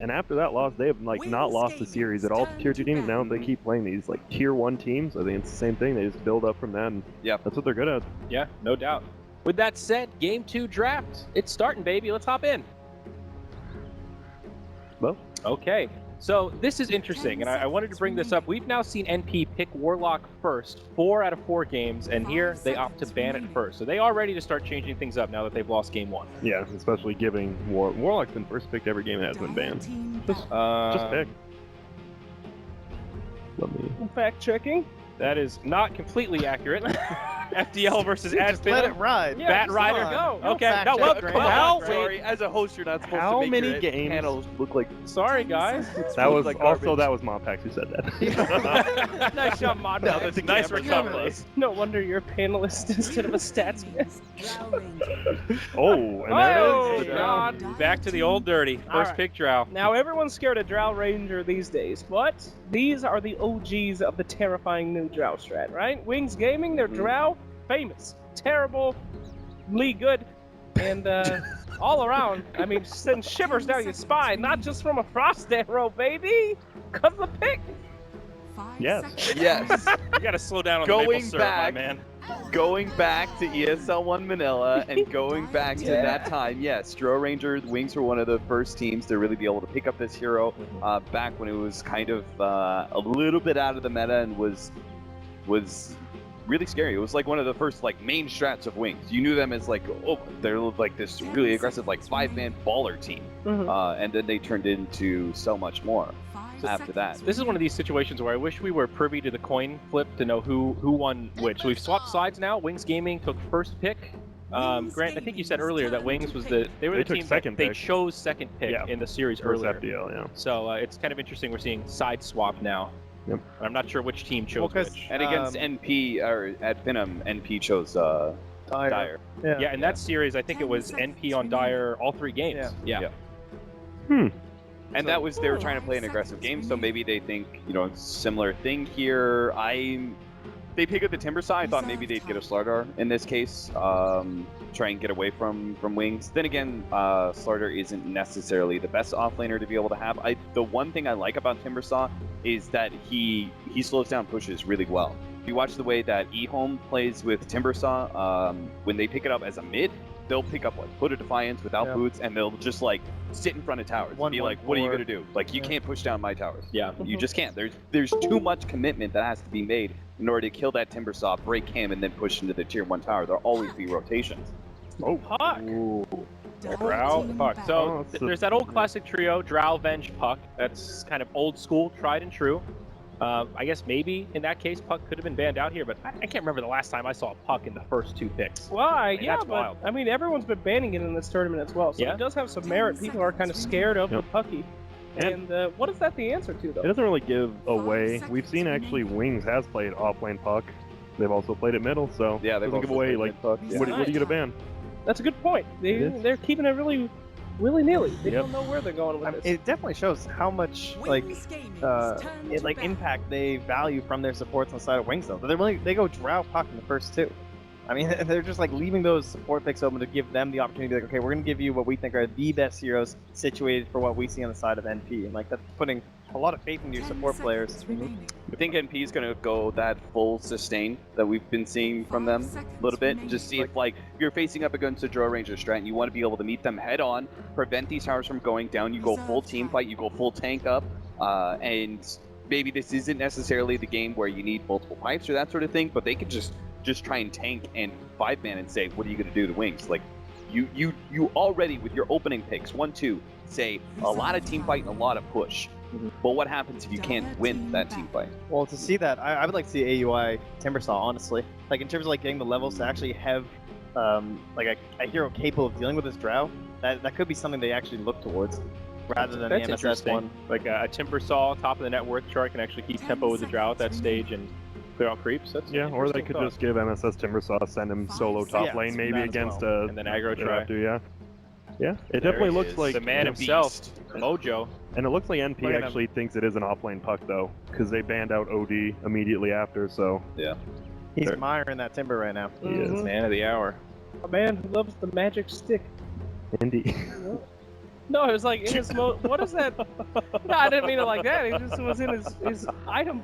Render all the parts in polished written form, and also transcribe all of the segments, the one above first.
And after that loss, they have like not lost the series at all to tier 2 teams. Now they keep playing these like tier 1 teams. I think it's the same thing. They just build up from that. And yeah, that's what they're good at. Yeah, no doubt. With that said, Game 2 draft. It's starting, baby. Let's hop in. Well, okay. So this is interesting, and I wanted to bring this up. We've now seen NP pick Warlock first 4 out of 4 games, and here they opt to ban it first. So they are ready to start changing things up now that they've lost Game 1. Yeah, especially giving Warlock's been first picked every game that has been banned. Just pick. Let me fact checking. That is not completely accurate. FDL versus Adspin. Let it ride. Yeah, Bat Rider, go. Okay. No, well, sorry. As a host, you're not supposed how to make many your games panels look like? Sorry, guys. That was like also that was Mompax who said that. Nice job, Mod. No, that's Nice recovery. No wonder you're a panelist instead of a stats man. Oh, and there Oh, it is. God. Back to the old dirty. First right. pick Drow. Now everyone's scared of Drow Ranger these days, but these are the OGs of the terrifying new Drow strat, right? Wings Gaming, they're Drow, famous, terribly good, and all around. I mean, send shivers down your spine, not just from a frost arrow, baby. Cause the pick. Yes. Yes. You gotta slow down on the maple Going syrup, back. my man. Going back to ESL 1 Manila and going back to that time, yes, Drow Ranger Wings were one of the first teams to really be able to pick up this hero back when it was kind of a little bit out of the meta and was really scary. It was like one of the first like main strats of Wings. You knew them as like, oh, they're like this really aggressive like 5-man baller team, and then they turned into so much more after that. This is one of these situations where I wish we were privy to the coin flip to know who won which. So we've swapped sides now. Wings Gaming took first pick. Grant, I think you said earlier that Wings was the team second they pick. chose second pick in the series First earlier. FDL, yeah. So it's kind of interesting. We're seeing side swap now. Yep. I'm not sure which team chose which. And against NP or at Finham, NP chose Dire. Yeah, in that series, I think it was NP on Dire all 3 games. Yeah. And that was, they were trying to play an aggressive game, so maybe they think, you know, similar thing here. They pick up the Timber side. I thought maybe they'd get a Slardar in this case, try and get away from Wings. Then again, Slardar isn't necessarily the best offlaner to be able to have. The one thing I like about Timbersaw is that he slows down pushes really well. If you watch the way that eHome plays with Timbersaw, when they pick it up as a mid, they'll pick up like Hood of Defiance without boots, and they'll just like sit in front of towers and be like, what are you going to do? Like, you can't push down my towers. Yeah. You just can't. There's too much commitment that has to be made in order to kill that Timbersaw, break him, and then push into the tier 1 tower. There'll always be rotations. Oh, Puck! Drow, Puck. So there's that old classic trio, Drow, Venge, Puck. That's kind of old school, tried and true. I guess maybe in that case Puck could have been banned out here, but I can't remember the last time I saw Puck in the first 2 picks. Well, that's but wild. I mean, everyone's been banning it in this tournament as well, so it does have some merit. People are kind of scared of the Pucky. And what is that the answer to, though? It doesn't really give away. We've seen actually Wings has played off-lane Puck. They've also played it middle, so yeah, it doesn't give away like Puck. what are you gonna ban? That's a good point. They're keeping it really willy-nilly. They don't know where they're going with this. It definitely shows how much impact they value from their supports on the side of Wings, though. They go Drow Puck in the first 2. I mean, they're just like leaving those support picks open to give them the opportunity to be like, okay, we're going to give you what we think are the best heroes situated for what we see on the side of NP. And like, that's putting a lot of faith into your support players. I think NP is going to go that full sustain that we've been seeing from them a little bit. Just see if, like, if you're facing up against a Drow Ranger strat and you want to be able to meet them head on, prevent these towers from going down, you go full team fight, you go full tank up, and maybe this isn't necessarily the game where you need multiple pipes or that sort of thing, but they could just try and tank and 5-man and say, what are you going to do to Wings? Like, you already, with your opening picks, 1-2, say a lot of team fight and a lot of push. But what happens if you can't win that team fight? Well, to see that, I would like to see AUI Timbersaw, honestly. Like, in terms of like getting the levels to actually have like a hero capable of dealing with this Drow, that could be something they actually look towards, rather than the MSS one. Like a Timbersaw, top of the net worth chart can actually keep tempo with the Drow at that stage and clear out creeps. That's or they could just give MSS Timbersaw, send him solo top lane maybe against and then aggro try. Yeah, it definitely looks like the man himself, Mojo. And it looks like NP actually thinks it is an off-lane Puck though, because they banned out OD immediately after. So yeah, he's admiring that Timber right now. He is man of the hour. A man who loves the magic stick. Indeed. No, it was like in his what is that? No, I didn't mean it like that. It just was in his item.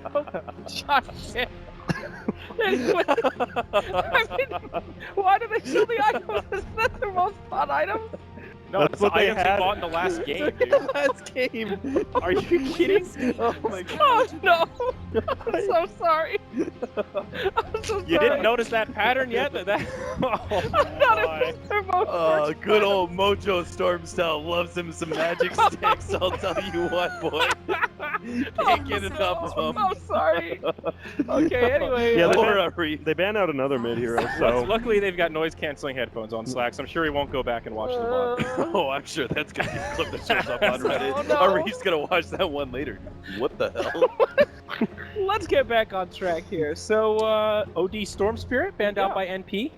Josh, shit. Anyway, I mean, why do they show the items? Isn't that their most fun item? No, That's it's what the they items they had. bought in the last game, dude. Last game. Are you kidding? Oh my god. Oh no! I'm so sorry. I'm so You sorry. didn't notice that pattern yet? That oh, I thought it was their most fun. Good old Mojo Stormstyle loves him some magic sticks. I'll tell you what, boy. Can't get enough of them. I'm sorry. Okay, anyway. Yeah, they banned out another mid hero, so luckily they've got noise canceling headphones on Slack, so I'm sure he won't go back and watch the VOD. Oh, I'm sure that's gonna be a clip that shows up on Reddit. Oh, no. Or he's gonna watch that one later. What the hell? Let's get back on track here. So, OD Storm Spirit banned out by NP.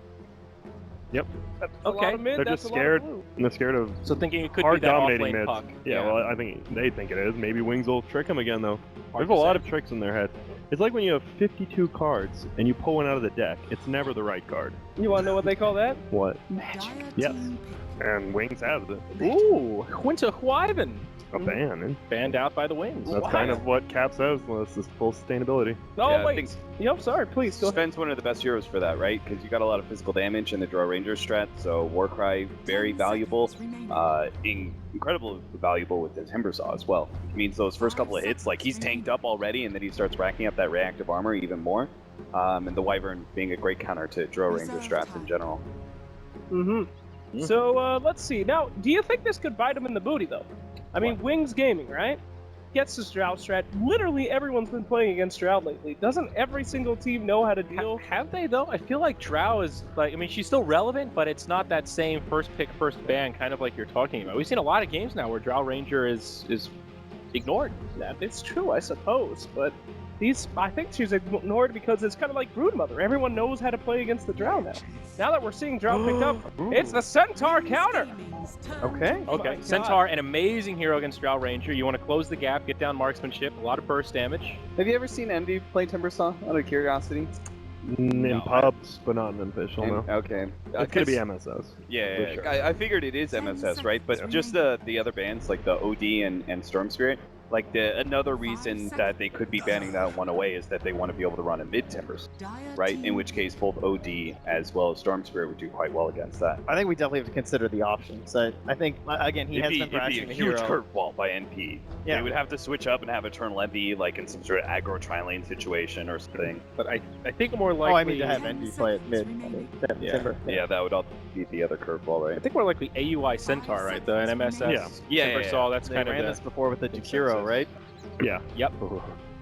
yep. that's a lot Okay. of mid, They're that's just a lot of scared, blue. and they're scared of So thinking it could be hard that off dominating lane mids. puck. Yeah, well, I think they think it is. Maybe Wings will trick him again, though. Hard There's a to lot say. of tricks in their head. It's like when you have 52 cards and you pull one out of the deck. It's never the right card. You want to know what they call that? What? Magic. Yes. And Wings has it. Ooh, Winter Huiven A ban. And banned out by the Wings. that's kind of what Cap says. Well, this is full sustainability. Oh, Yeah, I wait. think- Yep, sorry, please, go ahead. Sven's one of the best heroes for that, right? Because you got a lot of physical damage in the Draw Ranger strat, so Warcry, very valuable. Incredible valuable with the Timber Saw as well. It means those first couple of hits, like he's tanked up already, and then he starts racking up that reactive armor even more. And the Wyvern being a great counter to Draw Ranger strats in general. Mm-hmm. So, let's see. Now, do you think this could bite him in the booty, though? I mean, Wings Gaming, right? Gets this Drought strat. Literally everyone's been playing against Drought lately. Doesn't every single team know how to deal? Have they though? I feel like Drow is like, I mean, she's still relevant, but it's not that same first pick, first ban kind of like you're talking about. We've seen a lot of games now where Drow Ranger is ignored. That it's true, I suppose, but I think she's ignored because it's kind of like Broodmother. Everyone knows how to play against the Drow now. Now that we're seeing Drow picked up, it's the Centaur counter. Okay. Oh my Okay, God. Centaur, an amazing hero against Drow Ranger. You want to close the gap, get down marksmanship, a lot of burst damage. Have you ever seen Envy play Timber Saw, out of curiosity? In pubs, but not in official, no. Okay. It's going to be MSS. Yeah, For sure. I figured it is MSS, right? But just the other bands, like the OD and Storm Spirit, like another reason that they could be banning that one away is that they want to be able to run a mid Timbers, right? In which case both OD as well as Storm Spirit would do quite well against that. I think we definitely have to consider the options. I think, again, he has been It'd be thrashing a the huge hero. curveball by NP. Yeah. They would have to switch up and have Eternal Envy, like in some sort of aggro tri-lane situation or something. But I think more likely. Oh, I mean to have Envy play it mid. I mean, Timber. Yeah, that would all be the other curveball, I right? think more likely AUI Centaur, right? The NMSS Yeah, Timber yeah. Saw, that's They kind ran of this before with the Jakiro, right? Yeah. Yep.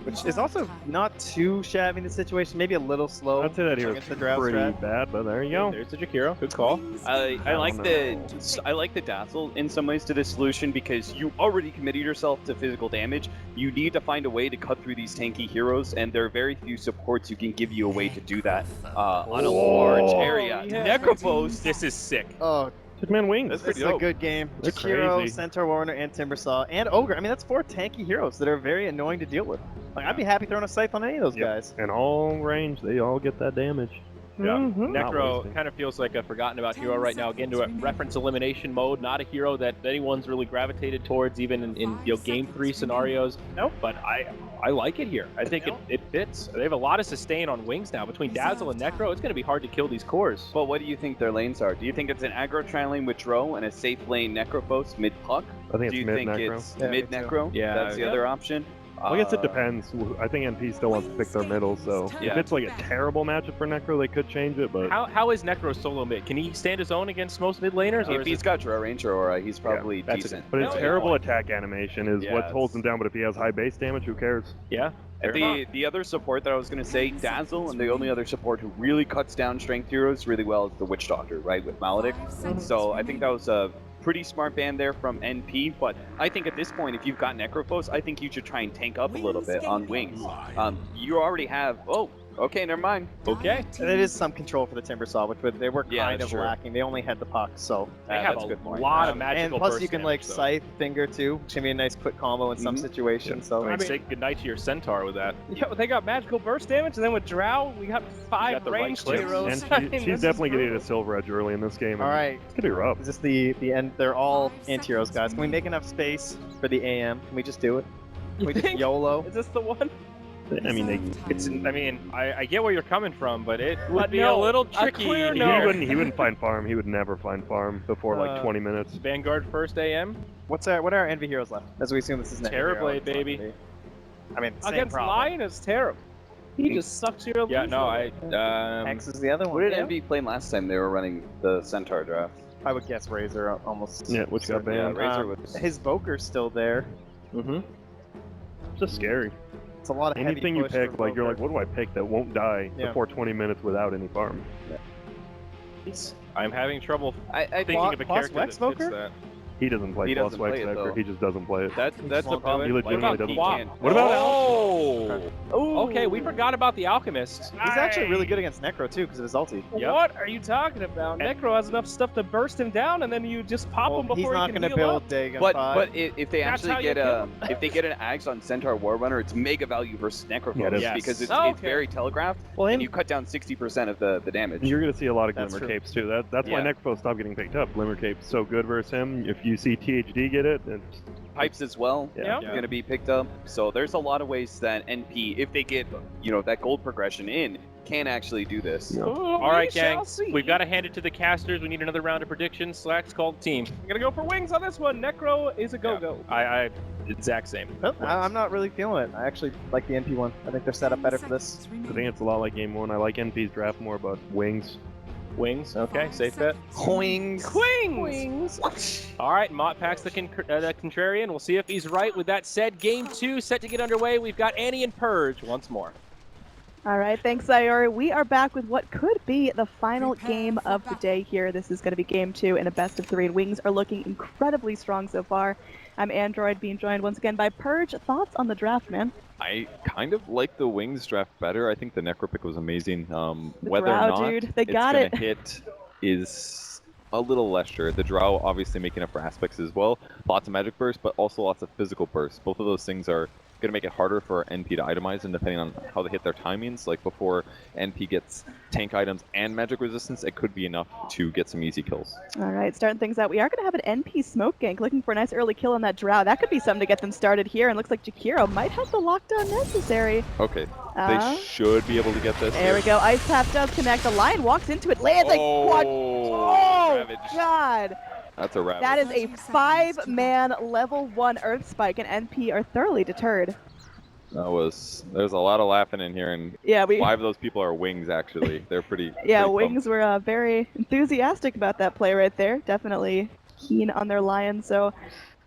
Which is also not too shabby in the situation. Maybe a little slow. I'd say that hero's against the Drow pretty strat. bad, but there you go. There's the Jakiro, good call. I like don't I like the dazzle in some ways to this solution because you already committed yourself to physical damage. You need to find a way to cut through these tanky heroes, and there are very few supports who can give you a way to do that on a large area. yeah. Necrophost. This is sick. Oh, Just man Wings. That's this pretty is a dope. good game. They're Jakiro, crazy. Centaur Warner, and Timbersaw, and Ogre. I mean, that's 4 tanky heroes that are very annoying to deal with. Like, I'd be happy throwing a scythe on any of those Yep. guys. And all range, they all get that damage. Yeah. Mhm. Not Necro wasting. kind of feels like a forgotten about hero right now. Again, to a reference elimination mode, not a hero that anyone's really gravitated towards, even in game 3 scenarios. Nope. But I like it here. I think it fits. They have a lot of sustain on Wings now. Between Dazzle and Necro, it's going to be hard to kill these cores. But what do you think their lanes are? Do you think it's an aggro tri-lane with Dro and a safe lane Necrophos mid-puck? I think Do it's you mid think necro. it's Yeah, me too. mid-Necro? Yeah, That's the yeah. other option? I guess it depends. I think NP still wants to pick their middle, so if Yeah. it's like a terrible matchup for Necro, they could change it, but How is Necro solo mid? Can he stand his own against most mid laners? Or If is he's it... got Draw Ranger Aura, he's probably that's a- decent. but his No, terrible yeah. attack animation is Yeah, what holds it's- him down, but if he has high base damage, who cares? Yeah. And the other support that I was going to say, Dazzle, and the only other support who really cuts down strength heroes really well is the Witch Doctor, right, with Maledict. So I think that was a pretty smart ban there from NP, but I think at this point, if you've got Necrophos, I think you should try and tank up a little bit on Wings. You already have, Okay, never mind. Okay. And it is some control for the Timbersaw, which they were Yeah, kind that's of true. lacking. They only had the puck, so They have that's a a good point. lot of and magical plus burst you can like damage, though. scythe finger too, which can be a nice quick combo in some Mhm. situations. So I mean, say goodnight to your centaur with that. Yeah, they got magical burst damage, and then with Drow, we got 5 got the right ranged clicks. heroes. And I mean, she's this definitely is going to get brutal. a silver edge early in this game. all and right, It's going to be rough. is this the end? They're all anti-heroes, guys. Can we make enough space for the AM? Can we just do it? Can You we just think? YOLO? Is this the one? I mean, I mean, I get where you're coming from, but it would But be no, a little a tricky. clear he no. wouldn't find farm. He would never find farm before like 20 minutes. Vanguard first AM. What are our envy heroes left? As we assume this is an envy hero, Terrorblade, it's not baby. gonna be- I mean, same Against problem. Lion is terrible. He just sucks your Yeah, no, illusion. X is the other What one. did Yeah. Envy play last time they were running the Centaur draft? I would guess Razor almost. Yeah, which got certainly. banned. Razor was- His Boker's still there. Mm-hmm. It's just scary. It's a lot of heavy Anything you push pick, for like you're Boker. like, what do I pick that won't die Yeah. before 20 minutes without any farm? I'm having trouble I thinking of a Boss character that Wex fits Boker? that. He doesn't play He Boss doesn't play Wax it, Sniper. though. He just doesn't play it. that's the won't do problem. it. He legitimately doesn't He play can't. What about Oh! Ooh. Okay, we forgot about the Alchemist. He's actually really good against Necro too because of his ulti. Yep. What are you talking about? Necro has enough stuff to burst him down, and then you just pop him before he's not he can going to heal build up. Dagon But 5. if they That's how actually you get kill if they get an Axe on Centaur Warrunner, it's mega value versus Necrophobes Yeah, it is. Yes. because it's Okay. very telegraphed, well, and you cut down 60% of the damage. You're going to see a lot of That's Glimmer true. Capes too. That's why Yeah. Necro stopped getting picked up. Glimmer Cape's so good versus him. If you see THD get it, it's, Pipes as well. yeah. Yeah. Going to be picked up. So there's a lot of ways that NP, if they get that gold progression in, can actually do this. Yeah. Ooh, All right, we shall gang. see. We've got to hand it to the casters. We need another round of predictions. Slack's called team. I'm gonna go for wings on this one. Necro is a go-go. I exact same. I'm not really feeling it. I actually like the NP one. I think they're set up better for this. I think it's a lot like Game 1. I like NP's draft more, but Wings. Wings. Okay, safe bet. Wings. Wings. All right, Mott packs the contrarian. We'll see if he's right. With that said, game 2 set to get underway. We've got Annie and Purge once more. All right, thanks, Sayori. We are back with what could be the final game of the day here. This is going to be game 2 in a best of 3, and Wings are looking incredibly strong so far. I'm Android, being joined once again by Purge. Thoughts on the draft, man? I kind of like the Wings draft better. I think the Necro pick was amazing. The Whether Drow, or not dude, they it's got gonna it. hit is a little less sure. The Drow obviously making up for aspects as well. Lots of magic burst, but also lots of physical burst. Both of those things are going to make it harder for NP to itemize, and depending on how they hit their timings, like before NP gets tank items and magic resistance, it could be enough to get some easy kills. All right, starting things out. We are going to have an NP smoke gank looking for a nice early kill on that Drow. That could be something to get them started here, and looks like Jakiro might have the lockdown necessary. Okay, Uh, they should be able to get this. There we go. Ice Path does connect. The Lion walks into it, lands like quad. Oh, Ravage. God. That's a ravage. That is a 5-man level 1 Earth Spike, and NP are thoroughly deterred. There's a lot of laughing in here, and Yeah, 5 of those people are Wings, actually. They're pretty. Yeah, pretty Wings were very enthusiastic about that play right there. Definitely keen on their Lion, so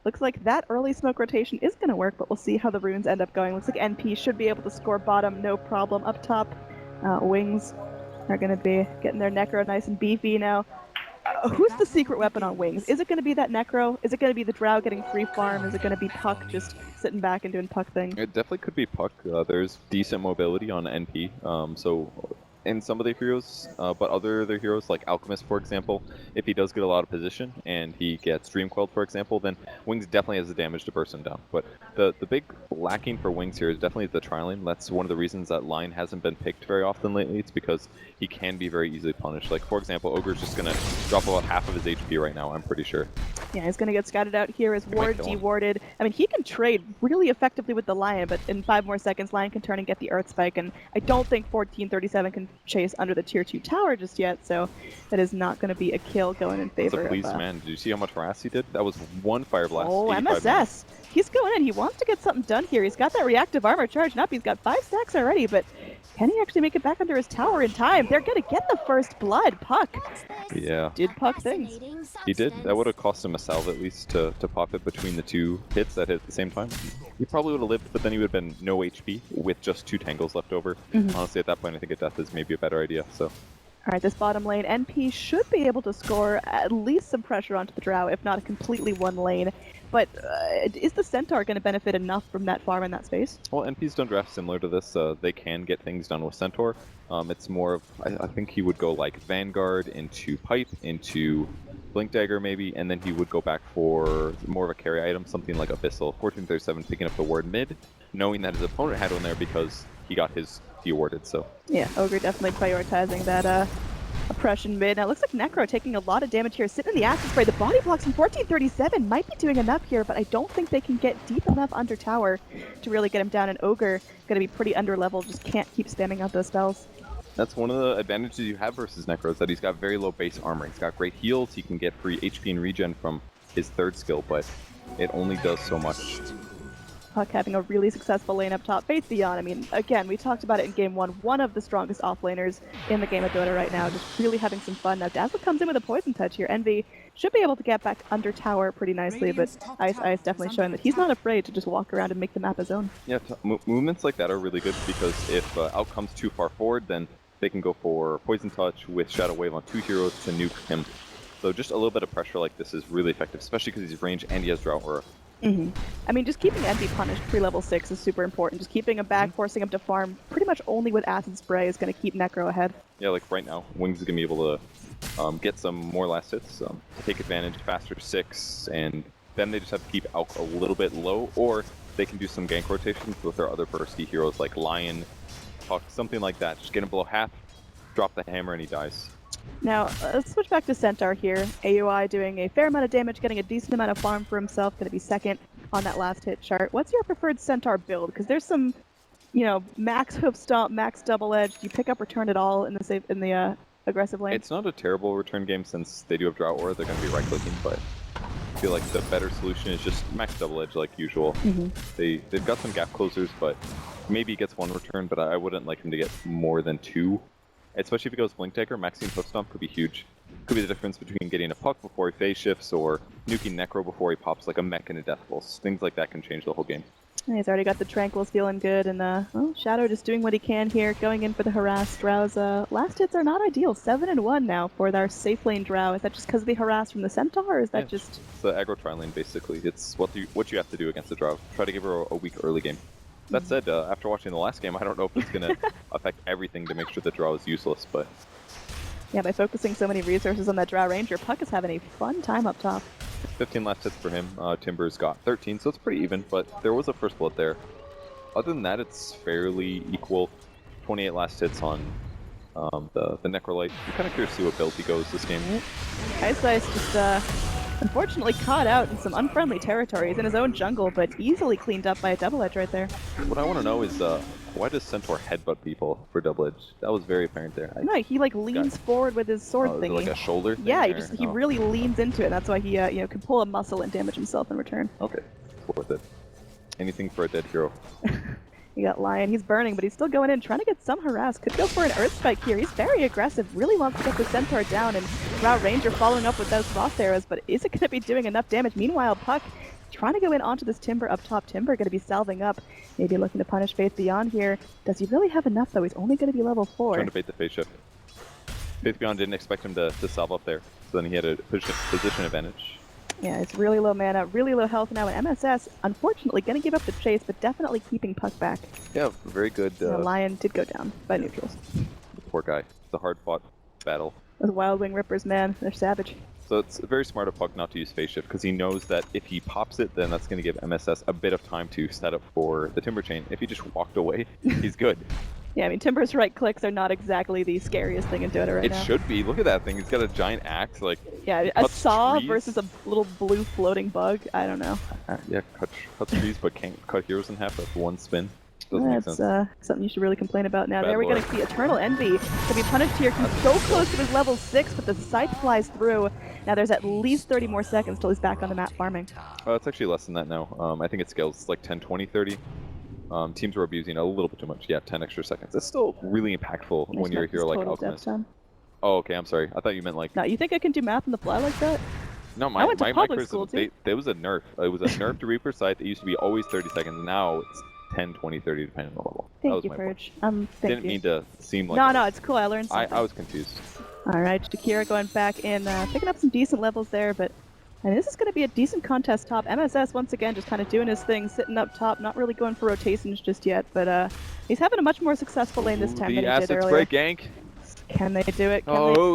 looks like that early smoke rotation is going to work, but we'll see how the runes end up going. Looks like NP should be able to score bottom, no problem. Up top, Wings are going to be getting their Necro nice and beefy now. Who's the secret weapon on Wings? Is it going to be that Necro? Is it going to be the Drow getting free farm? Is it going to be Puck just sitting back and doing Puck thing? It definitely could be Puck. There's decent mobility on NP, so in some of the heroes, but other heroes like Alchemist, for example, if he does get a lot of position and he gets Dream Quelled, for example, then Wings definitely has the damage to burst him down. But the big lacking for Wings here is definitely the Tri-Lane. That's one of the reasons that Line hasn't been picked very often lately. It's because he can be very easily punished. Like, for example, Ogre's just going to drop about half of his HP right now, I'm pretty sure. Yeah, he's going to get scouted out here as might Ward kill him. dewarded. I mean, he can trade really effectively with the Lion, but in 5 more seconds, Lion can turn and get the Earth Spike, and I don't think 1437 can chase under the Tier 2 tower just yet, so that is not going to be a kill going in It's favor a please, of... man. Did you see how much harass he did? That was one Fire Blast. Oh, 85 MSS! minutes. He's going in. He wants to get something done here. He's got that reactive armor charging up. He's got 5 stacks already, but can he actually make it back under his tower in time? They're going to get the first blood. Puck Yeah. did Puck things. He did. That would have cost him a salve at least to pop it between the 2 hits that hit at the same time. He probably would have lived, but then he would have been no HP with just 2 tangles left over. Honestly, at that point, I think a death is maybe a better idea. So. All right, this bottom lane, NP should be able to score at least some pressure onto the Drow, if not a completely one lane. but is the Centaur going to benefit enough from that farm in that space? Well, NP's done drafts similar to this. They can get things done with Centaur. It's more of, I think he would go like Vanguard into Pipe, into Blink Dagger maybe, and then he would go back for more of a carry item, something like Abyssal. 1437 picking up the ward mid, knowing that his opponent had one there because he got his de-warded, so. Yeah, Ogre definitely prioritizing that oppression mid. Now it looks like Necro taking a lot of damage here, sitting in the acid spray. The body blocks from 1437 might be doing enough here, but I don't think they can get deep enough under tower to really get him down. And Ogre gonna be pretty under level, just can't keep spamming out those spells. That's one of the advantages you have versus Necro, is that he's got very low base armor. He's got great heals, he can get free HP and regen from his third skill, but it only does so much. Puck having a really successful lane up top. Faith Beyond, I mean, again, we talked about it in game one of the strongest offlaners in the game of Dota right now, just really having some fun. Now Dazzle comes in with a poison touch here. Envy should be able to get back under tower pretty nicely, but Ice definitely showing that he's not afraid to just walk around and make the map his own. Yeah, movements like that are really good because if Out comes too far forward, then they can go for Poison Touch with Shadow Wave on 2 heroes to nuke him. So just a little bit of pressure like this is really effective, especially because he's range and he has Drought Aura. I mean, just keeping Envy punished pre-level 6 is super important. Just keeping him back, forcing him to farm pretty much only with Acid Spray is going to keep Necro ahead. Yeah, like right now, Wings is going to be able to get some more last hits, take advantage, faster 6, and then they just have to keep Alk a little bit low, or they can do some gank rotations with their other bursty heroes like Lion, Puck, something like that. Just get him below half, drop the hammer, and he dies. Now, let's switch back to Centaur here. AUI doing a fair amount of damage, getting a decent amount of farm for himself, going to be second on that last hit chart. What's your preferred Centaur build? Because there's some, you know, max hoof stomp, max double edge. Do you pick up return at all in the aggressive lane? It's not a terrible return game since they do have Drought Aura. They're going to be right-clicking, but I feel like the better solution is just max double edge like usual. They've got some gap closers, but maybe he gets 1 return, but I wouldn't like him to get more than 2. Especially if he goes Blink Dagger, maxing Hoof Stomp could be huge. Could be the difference between getting a Puck before he phase shifts or nuking Necro before he pops like a Mech and a Death Pulse. Things like that can change the whole game. He's already got the Tranquils feeling good, and well, Shadow just doing what he can here, going in for the harass. Drow's last hits are not ideal. 7-1 now for our safe lane Drow. Is that just because of the harass from the Centaur, or is that just... It's the aggro tri-lane, basically. It's what you have to do against the Drow. Try to give her a weak early game. That said, after watching the last game, I don't know if it's going to affect everything to make sure the Drow is useless, but... Yeah, by focusing so many resources on that Drow Ranger, Puck is having a fun time up top. 15 last hits for him. Timber's got 13, so it's pretty even, but there was a first blood there. Other than that, it's fairly equal. 28 last hits on the Necrolite. I'm kind of curious to see what build he goes this game. Ice just unfortunately caught out in some unfriendly territories in his own jungle, but easily cleaned up by a double edge right there. What I want to know is why does Centaur headbutt people for double edge? That was very apparent there. No, he like leans forward with his sword thingy. Like a shoulder thing? Yeah, he really leans into it. That's why he can pull a muscle and damage himself in return. Okay, it's worth it. Anything for a dead hero. You got Lion, he's burning, but he's still going in, trying to get some harass. Could go for an Earth Spike here. He's very aggressive, really wants to get the Centaur down, and Drow Ranger following up with those frost arrows, but is it going to be doing enough damage? Meanwhile, Puck trying to go in onto this Timber up top. Timber going to be salving up, maybe looking to punish Faith Beyond here. Does he really have enough, though? He's only going to be level 4. Trying to bait the phase shift. Faith Beyond didn't expect him to salve up there, so then he had a position advantage. Yeah, it's really low mana, really low health now, and MSS, unfortunately, going to give up the chase, but definitely keeping Puck back. Yeah, very good. The Lion did go down by neutrals. Poor guy. It's a hard-fought battle. Those Wild Wing Rippers, man, they're savage. So it's very smart of Puck not to use phase shift, because he knows that if he pops it, then that's going to give MSS a bit of time to set up for the Timber Chain. If he just walked away, he's good. Yeah, I mean, Timber's right clicks are not exactly the scariest thing in Dota right now. It should be. Look at that thing. He's got a giant axe. Like, yeah, a saw trees. versus a little blue floating bug. I don't know. Yeah, cut trees, but can't cut heroes in half with one spin. Doesn't make sense. That's something you should really complain about now. Bad There we're going to see Eternal Envy to be punished here. He's so close to his level 6, but the scythe flies through. Now there's at least 30 more seconds till he's back on the map farming. It's actually less than that now. I think it scales. It's like 10, 20, 30. Teams were abusing a little bit too much. Yeah, 10 extra seconds. It's still really impactful when you're a hero like Alchemist. Oh, okay, I'm sorry. I thought you meant like... No, you think I can do math on the fly like that? No, I went to public school, too. There was a nerf. It was a nerf to Reaper scythe. It used to be always 30 seconds. Now it's 10, 20, 30, depending on the level. Thank you, Purge. Didn't mean to seem like... No, it's cool. I learned something. I was confused. All right, Shakira going back in, picking up some decent levels there, but And this is going to be a decent contest top. MSS once again just kind of doing his thing, sitting up top, not really going for rotations just yet, but he's having a much more successful lane this time than he did earlier. Break gank. Can they do it?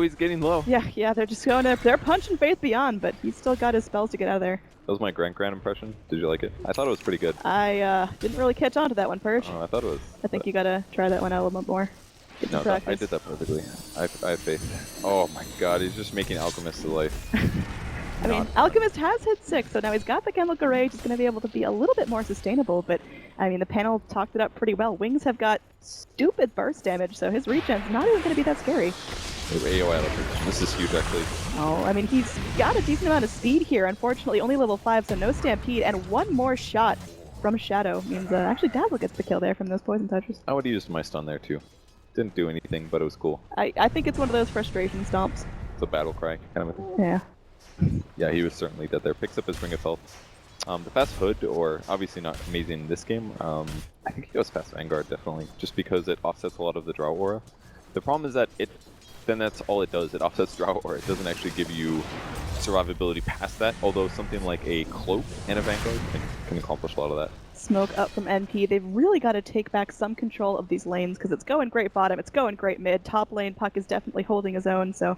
He's getting low. Yeah, they're just going there. They're punching Faith Beyond, but he's still got his spells to get out of there. That was my Grand impression. Did you like it? I thought it was pretty good. I didn't really catch on to that one, Perch. Oh, I thought it was. I think you gotta try that one out a little bit more. No, I did that perfectly. I have faith. Oh my god, he's just making Alchemist to life. I mean, Alchemist has hit 6, so now he's got the Chemical Rage. He's going to be able to be a little bit more sustainable, but I mean, the panel talked it up pretty well. Wings have got stupid burst damage, so his regen's not even going to be that scary. AOI allocation. This is huge, actually. Oh, I mean, he's got a decent amount of speed here. Unfortunately, only level 5, so no Stampede, and one more shot from Shadow means actually Dazzle gets the kill there from those poison touches. I would have used my stun there, too. Didn't do anything, but it was cool. I think it's one of those frustration stomps. It's a battle cry kind of a thing. Yeah. Yeah, he was certainly dead there. Picks up his Ring of Health. The fast Hood, or obviously not amazing in this game, I think he goes fast Vanguard, definitely, just because it offsets a lot of the Drow Aura. The problem is that then that's all it does. It offsets Drow Aura. It doesn't actually give you survivability past that, although something like a Cloak and a Vanguard can accomplish a lot of that. Smoke up from NP. They've really got to take back some control of these lanes, because it's going great bottom, it's going great mid. Top lane, Puck is definitely holding his own, so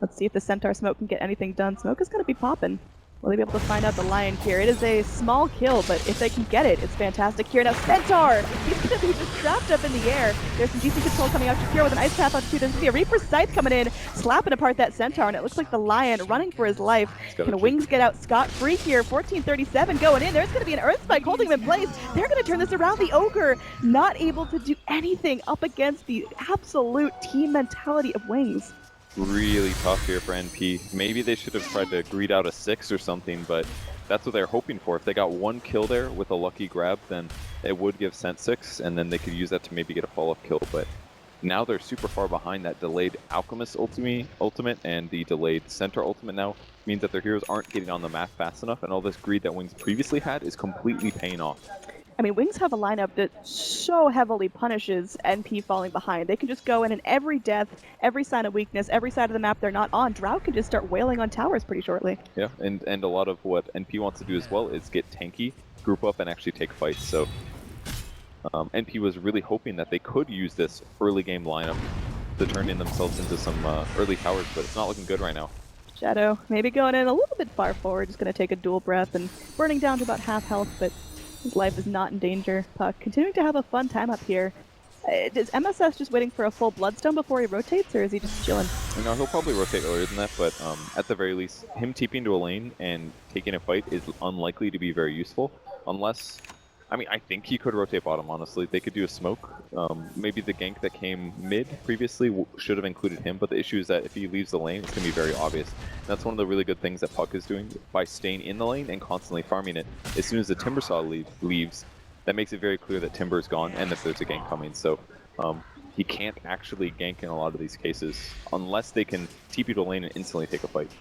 let's see if the Centaur Smoke can get anything done. Smoke is going to be popping. Will they be able to find out the Lion here? It is a small kill, but if they can get it, it's fantastic here. Now Centaur! He's going to be just trapped up in the air. There's some decent control coming out here with an Ice Path on 2. There's going to be a Reaper's Scythe coming in, slapping apart that Centaur, and it looks like the Lion running for his life. Can Wings get out scot-free here? 1437 going in. There's going to be an Earth Spike holding him in place. They're going to turn this around. The Ogre not able to do anything up against the absolute team mentality of Wings. Really tough here for NP. Maybe they should have tried to greed out a 6 or something, but that's what they're hoping for. If they got one kill there with a lucky grab, then it would give Cent 6, and then they could use that to maybe get a follow-up kill. But now they're super far behind. That delayed Alchemist ultimate and the delayed Centaur ultimate now means that their heroes aren't getting on the map fast enough, and all this greed that Wings previously had is completely paying off. I mean, Wings have a lineup that so heavily punishes NP falling behind. They can just go in and every death, every sign of weakness, every side of the map they're not on, Drow can just start wailing on towers pretty shortly. Yeah, and a lot of what NP wants to do as well is get tanky, group up, and actually take fights. So NP was really hoping that they could use this early game lineup to turn in themselves into some early towers, but it's not looking good right now. Shadow maybe going in a little bit far forward, just going to take a dual breath and burning down to about half health, but his life is not in danger. Puck continuing to have a fun time up here. Is MSS just waiting for a full Bloodstone before he rotates, or is he just chilling? No, he'll probably rotate earlier than that, but at the very least, him TPing to a lane and taking a fight is unlikely to be very useful, unless... I mean, I think he could rotate bottom, honestly. They could do a smoke. Maybe the gank that came mid previously should have included him, but the issue is that if he leaves the lane, it's going to be very obvious. And that's one of the really good things that Puck is doing by staying in the lane and constantly farming it. As soon as the Timbersaw leaves, that makes it very clear that Timber is gone and that there's a gank coming. So he can't actually gank in a lot of these cases unless they can TP to a lane and instantly take a fight.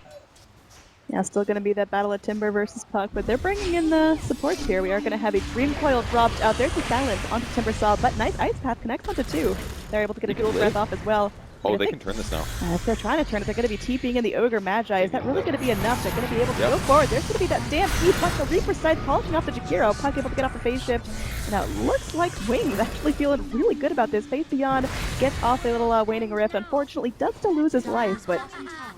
Yeah, still going to be that battle of Timber versus Puck, but they're bringing in the supports here. We are going to have a Dream Coil dropped out. There's the Silence onto Timbersaw, but nice Ice Path connects onto 2. They're able to get a dual breath off as well. Oh, they can turn this now. If they're trying to turn it, they're going to be TPing in the Ogre Magi. Is that really going to be enough? They're going to be able to go forward. There's going to be that Stampede, Puck, the Reaper Scythe polishing off the Jakiro. Puck able to get off the phase shift. Now it looks like Wings actually feeling really good about this. Faith Beyond gets off a little Waning Rift. Unfortunately, does still lose his life, but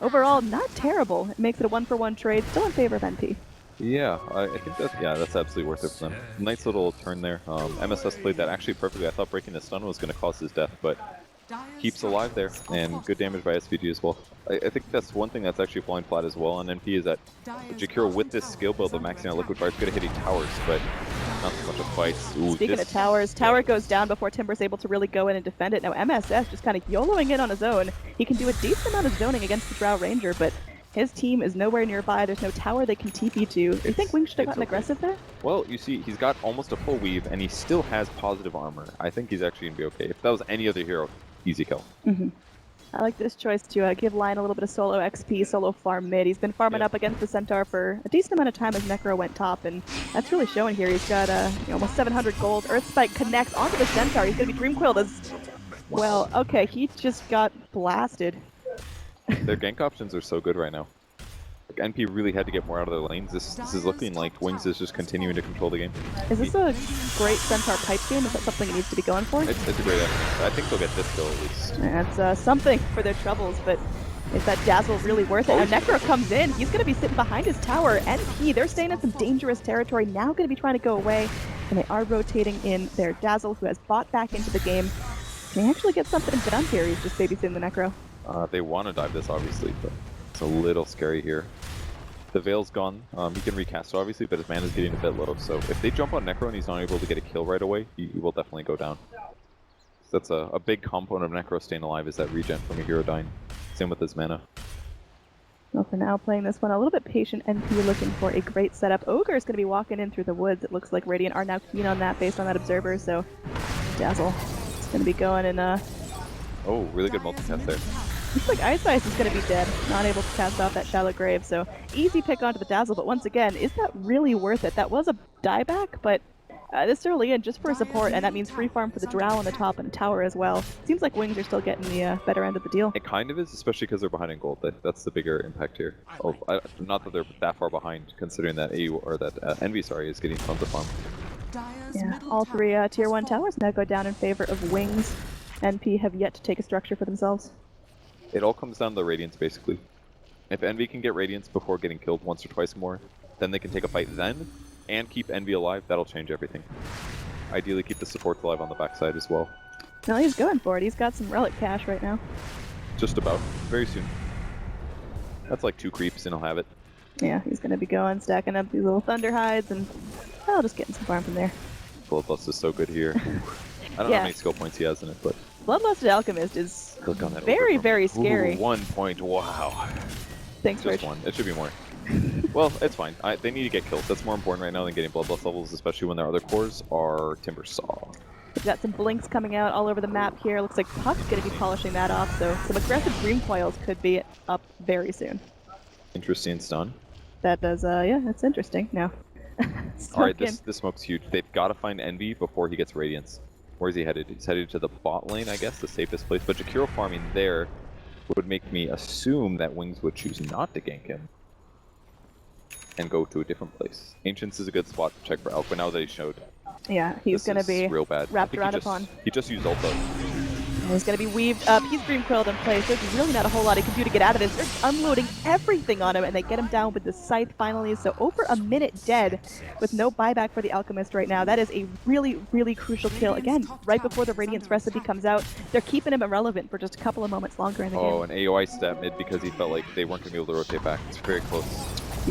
overall, not terrible. It makes it a 1-for-1 trade, still in favor of NP. Yeah, I think that's absolutely worth it for them. Nice little turn there. MSS played that actually perfectly. I thought breaking the stun was going to cause his death, but keeps alive there, and good damage by SVG as well. I think that's one thing that's actually falling flat as well on NP is that Jakiro with this skill build of maxing out Liquid Fire is good at hitting towers, but not so much of fights. Ooh, Speaking of towers, tower goes down before Timber's able to really go in and defend it. Now MSS just kind of YOLOing in on his own. He can do a decent amount of zoning against the Drow Ranger, but his team is nowhere nearby. There's no tower they can TP to. Do you think Wings should have gotten aggressive there? Well, you see, he's got almost a full weave, and he still has positive armor. I think he's actually going to be okay. If that was any other hero, easy kill. I like this choice to give Lion a little bit of solo XP, solo farm mid. He's been farming up against the Centaur for a decent amount of time as Necro went top, and that's really showing here. He's got almost 700 gold. Earth Spike connects onto the Centaur. He's going to be Dream Coiled as well. Okay, he just got blasted. Their gank options are so good right now. Like, NP really had to get more out of their lanes. This is looking like Wings is just continuing to control the game. Is this a great Centaur pipe game? Is that something it needs to be going for? It's a great effort. I think they'll get this kill at least. That's something for their troubles, but is that Dazzle really worth it? Now Necro comes in, he's going to be sitting behind his tower. NP, they're staying in some dangerous territory, now going to be trying to go away, and they are rotating in their Dazzle, who has bought back into the game. Can he actually get something done here? He's just babysitting the Necro. They want to dive this, obviously, but it's a little scary here. The Veil's gone. He can recast, obviously, but his mana's getting a bit low. So if they jump on Necro and he's not able to get a kill right away, he will definitely go down. So that's a big component of Necro staying alive, is that regen from a hero dying. Same with his mana. Well, for now, playing this one a little bit patient, NP looking for a great setup. Ogre is going to be walking in through the woods. It looks like Radiant are now keen on that based on that Observer, so Dazzle is going to be going in Oh, really good multicast there. looks like Ice is going to be dead, not able to cast off that Shallow Grave, so easy pick onto the Dazzle, but once again, is that really worth it? That was a dieback, but this early in, just for support, and that means free farm for the Drow on the top and tower as well. Seems like Wings are still getting the better end of the deal. It kind of is, especially because they're behind in gold. That's the bigger impact here. Oh, not that they're that far behind, considering that Envy, is getting tons of farm. Yeah, all three tier 1 towers now go down in favor of Wings. NP have yet to take a structure for themselves. It all comes down to the Radiance, basically. If Envy can get Radiance before getting killed once or twice more, then they can take a fight then, and keep Envy alive. That'll change everything. Ideally, keep the supports alive on the backside as well. No, he's going for it. He's got some relic cash right now. Just about. Very soon. That's like 2 creeps and he'll have it. Yeah, he's going to be going, stacking up these little Thunder Hides, and well, just getting some farm from there. Bloodlust is so good here. I don't know how many skill points he has in it, but... Bloodlusted Alchemist is very, very scary. 1 point, wow. Thanks, Just Rich. 1. It should be more. Well, it's fine. They need to get kills. That's more important right now than getting Bloodlust levels, especially when their other cores are Timber Saw. We've got some blinks coming out all over the map here. Looks like Puck's going to be polishing that off, so some aggressive Dream Coils could be up very soon. Interesting stun. That does, yeah, that's interesting. Now, Alright, this smoke's huge. They've got to find Envy before he gets Radiance. Where's he headed? He's headed to the bot lane, I guess, the safest place. But Jakiro farming there would make me assume that Wings would choose not to gank him and go to a different place. Ancients is a good spot to check for Elk, but now that he showed, yeah, he's going to be real bad. wrapped around upon. He just used ult though. He's going to be weaved up. He's Dream Coiled in place. There's really not a whole lot he can do to get out of this. They're unloading everything on him, and they get him down with the Scythe finally. So over a minute dead with no buyback for the Alchemist right now. That is a really, really crucial kill. Again, right before the Radiance recipe comes out, they're keeping him irrelevant for just a couple of moments longer in the game. Oh, an AOI step mid because he felt like they weren't going to be able to rotate back. It's very close.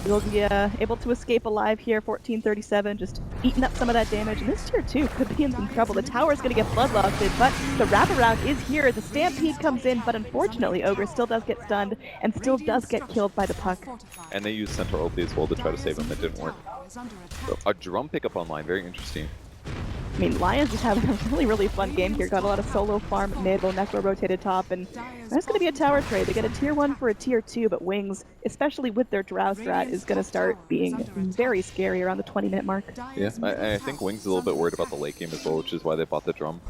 He'll be able to escape alive here, 1437, just eating up some of that damage. And this tier 2 could be in some trouble. The tower's going to get bloodlusted, but the wraparound is here. The Stampede comes in, but unfortunately, Ogre still does get stunned and still does get killed by the Puck. And they used Centaur ulti as well to try to save him. It didn't work. So, a drum pickup online, very interesting. I mean, Lions is having a really, really fun game here. Got a lot of solo farm mid while Necro rotated top, and there's going to be a tower trade. They get a tier 1 for a tier 2, but Wings, especially with their Drow strat, is going to start being very scary around the 20-minute mark. Yeah, I think Wings is a little bit worried about the late game as well, which is why they bought the drum.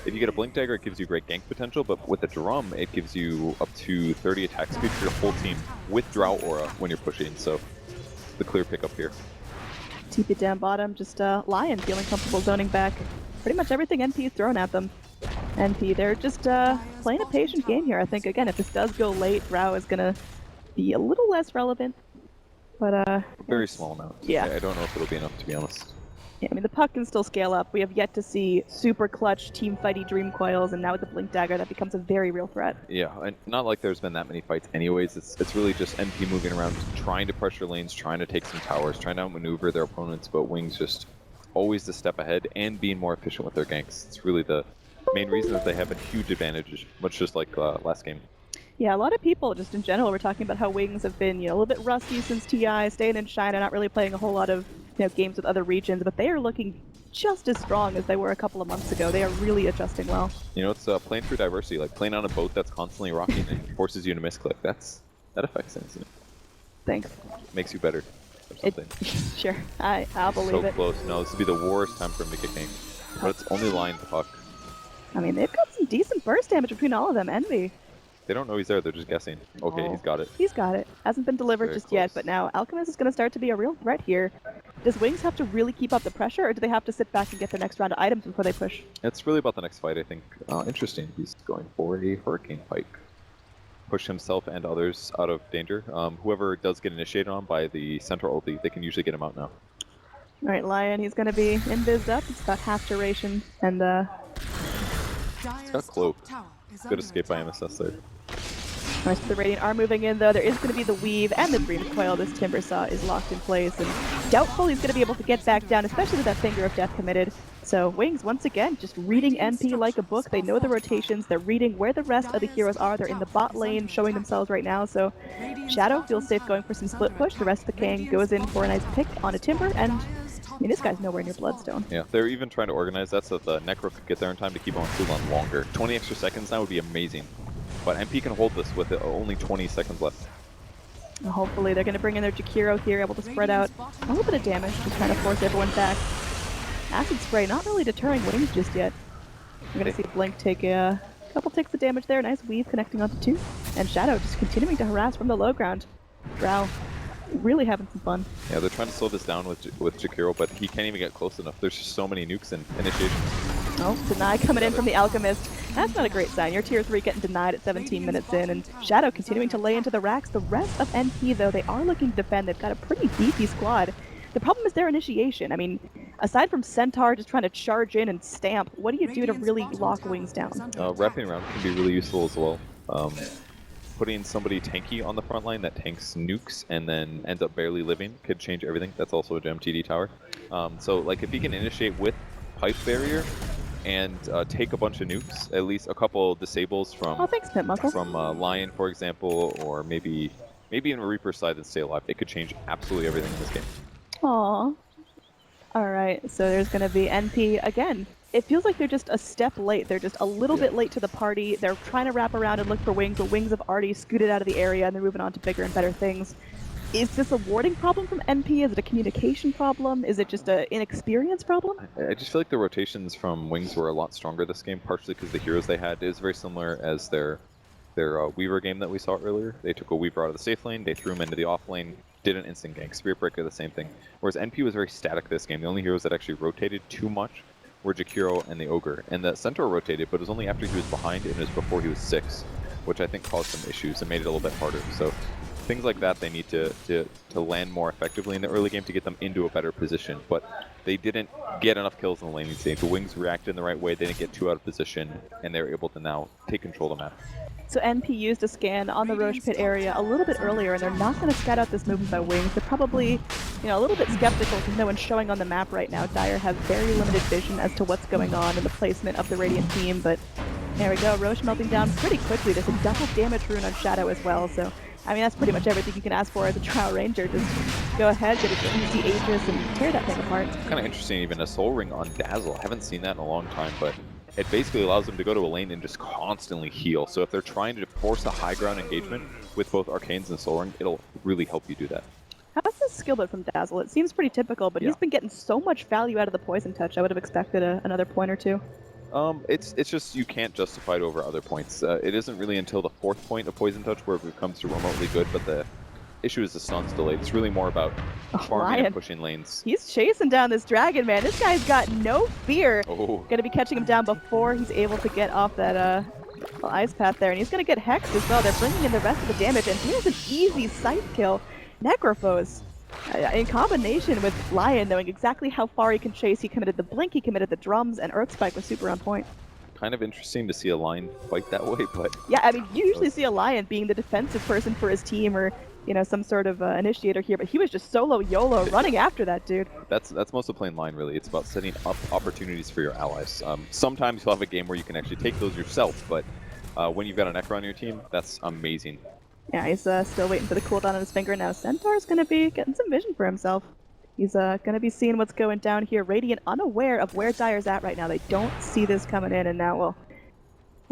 If you get a Blink Dagger, it gives you great gank potential, but with the drum, it gives you up to 30 attack speed for your whole team with Drow Aura when you're pushing, so the clear pickup here. TP down bottom, just Lion feeling comfortable zoning back. Pretty much everything NP is thrown at them. NP, they're just playing a patient game here. I think, again, if this does go late, Drow is going to be a little less relevant. But, very small amount. Yeah. I don't know if it'll be enough, to be honest. Yeah, I mean, the Puck can still scale up. We have yet to see super clutch, team fighty Dream Coils, and now with the Blink Dagger, that becomes a very real threat. Yeah, and not like there's been that many fights anyways. It's really just NP moving around, trying to pressure lanes, trying to take some towers, trying to outmaneuver their opponents, but Wings just always the step ahead and being more efficient with their ganks. It's really the main reason that they have a huge advantage, much just like last game. Yeah, a lot of people, just in general, were talking about how Wings have been, a little bit rusty since TI, staying in China, not really playing a whole lot of, games with other regions, but they are looking just as strong as they were a couple of months ago. They are really adjusting well. It's playing through diversity, like playing on a boat that's constantly rocking and forces you to misclick. That affects things. Thanks. Makes you better or something. Sure, I'll believe it. So close. No, this would be the worst time for him to get ganked. But it's only Lion Puck. I mean, they've got some decent burst damage between all of them. Envy. They don't know he's there, they're just guessing. Okay, he's got it. He's got it. Hasn't been delivered Very just yet, close. but now Alchemist is going to start to be a real threat here. Does Wings have to really keep up the pressure, or do they have to sit back and get their next round of items before they push? It's really about the next fight, I think. Interesting, he's going for a Hurricane Pike. Push himself and others out of danger. Whoever does get initiated on by the Centaur ulti, they can usually get him out now. Alright, Lion, he's going to be invised up. It's about half duration, and He's got cloaked. Good escape by MSS there. Rest of the Radiant are moving in, though. There is going to be the Weave and the Dream Coil. This Timber Saw is locked in place, and doubtful he's going to be able to get back down, especially with that Finger of Death committed. So Wings, once again, just reading NP like a book. They know the rotations. They're reading where the rest of the heroes are. They're in the bot lane, showing themselves right now. So Shadow feels safe going for some split push. The rest of the King goes in for a nice pick on a Timber, and I mean, this guy's nowhere near Bloodstone. Yeah, they're even trying to organize that so that the Necro could get there in time to keep on cooldown longer. 20 extra seconds now would be amazing. But MP can hold this with only 20 seconds left. And hopefully they're going to bring in their Jakiro here, able to spread out a little bit of damage, just trying to force everyone back. Acid Spray not really deterring Wings just yet. We're going to see Blink take a couple ticks of damage there. Nice Weave connecting onto 2. And Shadow just continuing to harass from the low ground. Drow really having some fun. Yeah, they're trying to slow this down with Jakiro, but he can't even get close enough. There's just so many nukes and initiations. Oh, Deny coming in from the Alchemist. That's not a great sign. You're tier 3 getting denied at 17 minutes in, and Shadow continuing to lay into the racks. The rest of NP, though, they are looking to defend. They've got a pretty beefy squad. The problem is their initiation. I mean, aside from Centaur just trying to charge in and stamp, what do you do to really lock Wings down? Wrapping around can be really useful as well. Putting somebody tanky on the front line that tanks nukes and then ends up barely living could change everything. That's also a gem TD tower. So like if he can initiate with pipe barrier and take a bunch of nukes, at least a couple disables from Lion, for example, or maybe even a Reaper's side and stay alive, it could change absolutely everything in this game. Aww. Alright, so there's going to be NP again. It feels like they're just a step late. They're just a little bit late to the party. They're trying to wrap around and look for Wings, but Wings have already scooted out of the area and they're moving on to bigger and better things. Is this a warding problem from NP? Is it a communication problem? Is it just an inexperience problem? I just feel like the rotations from Wings were a lot stronger this game, partially because the heroes they had is very similar as their Weaver game that we saw earlier. They took a Weaver out of the safe lane, they threw him into the off lane, did an instant gank. Spirit Breaker, the same thing. Whereas NP was very static this game. The only heroes that actually rotated too much were Jakiro and the Ogre. And the Centaur rotated, but it was only after he was behind and it was before he was 6, which I think caused some issues and made it a little bit harder. So things like that they need to land more effectively in the early game to get them into a better position. But they didn't get enough kills in the laning stage. The Wings reacted in the right way, they didn't get too out of position, and they were able to now take control of the map. So NP used a scan on the Roche Pit area a little bit earlier, and they're not going to scout out this movement by Wings. They're probably, a little bit skeptical because no one's showing on the map right now. Dire have very limited vision as to what's going on in the placement of the Radiant team, but there we go. Roche melting down pretty quickly. There's a double damage rune on Shadow as well, so I mean, that's pretty much everything you can ask for as a Drow Ranger. Just go ahead, get a easy Aegis, and tear that thing apart. Kind of interesting, even a Soul Ring on Dazzle. I haven't seen that in a long time, but it basically allows them to go to a lane and just constantly heal. So if they're trying to force a high ground engagement with both Arcanes and Soul Ring, it'll really help you do that. How's this skill build from Dazzle? It seems pretty typical, but he's been getting so much value out of the Poison Touch. I would have expected another point or two. It's just you can't justify it over other points. It isn't really until the 4th point of Poison Touch where it becomes to remotely good, but the issue is the stun's delayed. It's really more about farming and pushing lanes. He's chasing down this dragon, man. This guy's got no fear. Gonna be catching him down before he's able to get off that ice path there, and he's gonna get hexed as well. They're bringing in the rest of the damage, and here's an easy scythe kill. Necrophos, in combination with Lion knowing exactly how far he can chase, he committed the blink, he committed the drums, and Earth Spike was super on point. Kind of interesting to see a Lion fight that way, but yeah, I mean, you usually see a Lion being the defensive person for his team, or some sort of initiator here, but he was just solo YOLO running after that dude. That's most of playing Line, really. It's about setting up opportunities for your allies. Sometimes you'll have a game where you can actually take those yourself, but when you've got a Necro on your team, that's amazing. Yeah, he's still waiting for the cooldown on his finger now. Centaur's gonna be getting some vision for himself. He's gonna be seeing what's going down here. Radiant unaware of where Dire's at right now. They don't see this coming in, and now, well,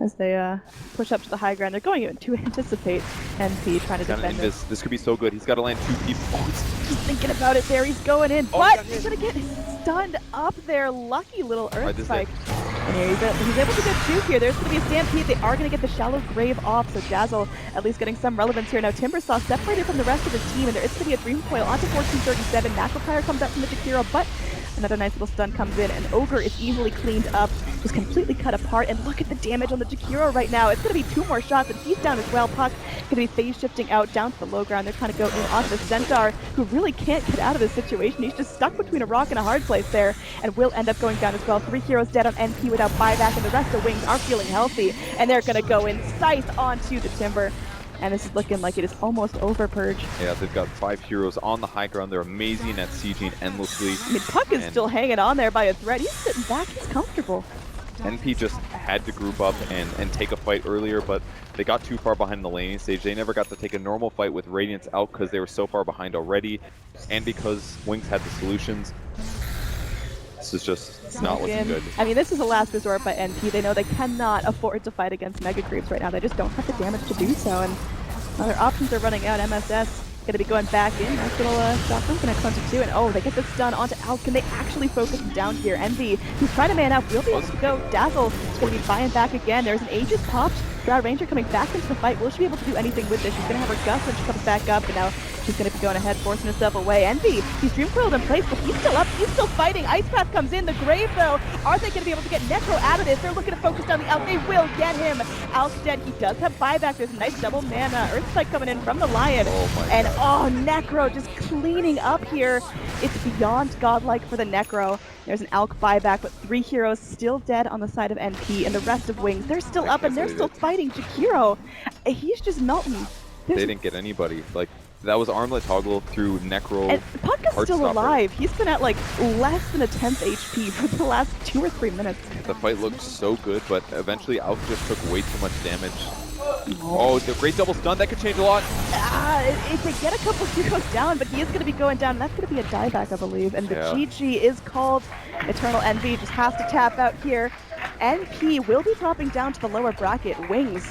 as they push up to the high ground, they're going in to anticipate NP trying to defend it. This could be so good. He's got to land 2 people. Oh, he's thinking about it there. He's going in, but he's gonna get stunned up there. Lucky little Earth Spike. And here he's able to get 2 here. There's going to be a stampede. They are going to get the shallow grave off, so Dazzle at least getting some relevance here. Now Timbersaw separated from the rest of his team, and there is going to be a Dream Coil onto 1437. Macropire comes out from the Jakiro, but another nice little stun comes in, and Ogre is easily cleaned up, just completely cut apart. And look at the damage on the Jakiro right now. It's going to be 2 more shots, and he's down as well. Puck going to be phase shifting out down to the low ground. They're trying to go in onto the Centaur, who really can't get out of this situation. He's just stuck between a rock and a hard place there, and will end up going down as well. 3 heroes dead on NP without buyback, and the rest of Wings are feeling healthy, and they're going to go in scythe onto the Timber. And this is looking like it is almost over, Purge. Yeah, they've got 5 heroes on the high ground. They're amazing at sieging endlessly. I mean, Puck is still hanging on there by a thread. He's sitting back. He's comfortable. NP just had to group up and take a fight earlier, but they got too far behind the laning stage. They never got to take a normal fight with Radiance out because they were so far behind already, and because Wings had the solutions. This is just, it's not looking good. I mean, this is a last resort by NP. They know they cannot afford to fight against Mega Creeps right now. They just don't have the damage to do so, and other options are running out. MSS going to be going back in. Nice little shot from Connect 1 to 2, and oh, they get the stun onto Alk. Can they actually focus him down here? Envy, who's trying to man up, will be able to go. Dazzle is going to be buying back again. There's an Aegis popped. Drow Ranger coming back into the fight. Will she be able to do anything with this? She's going to have her gust when she comes back up, and now she's going to be going ahead, forcing herself away. Envy, he's Dream Coiled in place, but he's still up. He's still fighting. Ice Path comes in. The Grave, though, are they going to be able to get Necro out of this? They're looking to focus down the Alk. They will get him. Alk's dead. He does have buyback. There's a nice double mana Earth Spike coming in from the Lion. And oh, Necro just cleaning up here. It's beyond godlike for the Necro. There's an Alk buyback, but 3 heroes still dead on the side of NP, and the rest of Wings, they're still up, and they're still fighting Jakiro. He's just melting. They didn't get anybody. Like, that was armlet toggle through Necro. And Puck is still alive. He's been at like less than a 10th HP for the last 2 or 3 minutes. The fight looked so good, but eventually Alk just took way too much damage. Oh, the great double stun, that could change a lot. If they get a couple heroes down, but he is going to be going down, and that's going to be a dieback, I believe. And the GG is called. Eternal Envy just has to tap out here. NP will be dropping down to the lower bracket. Wings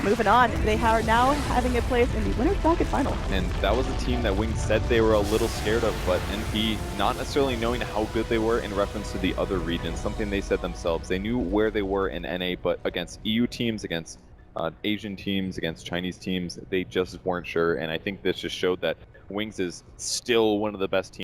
moving on. They are now having a place in the winner's bracket final. And that was a team that Wings said they were a little scared of, but NP not necessarily knowing how good they were in reference to the other regions, something they said themselves. They knew where they were in NA, but against EU teams, against Asian teams, against Chinese teams, they just weren't sure. And I think this just showed that Wings is still one of the best teams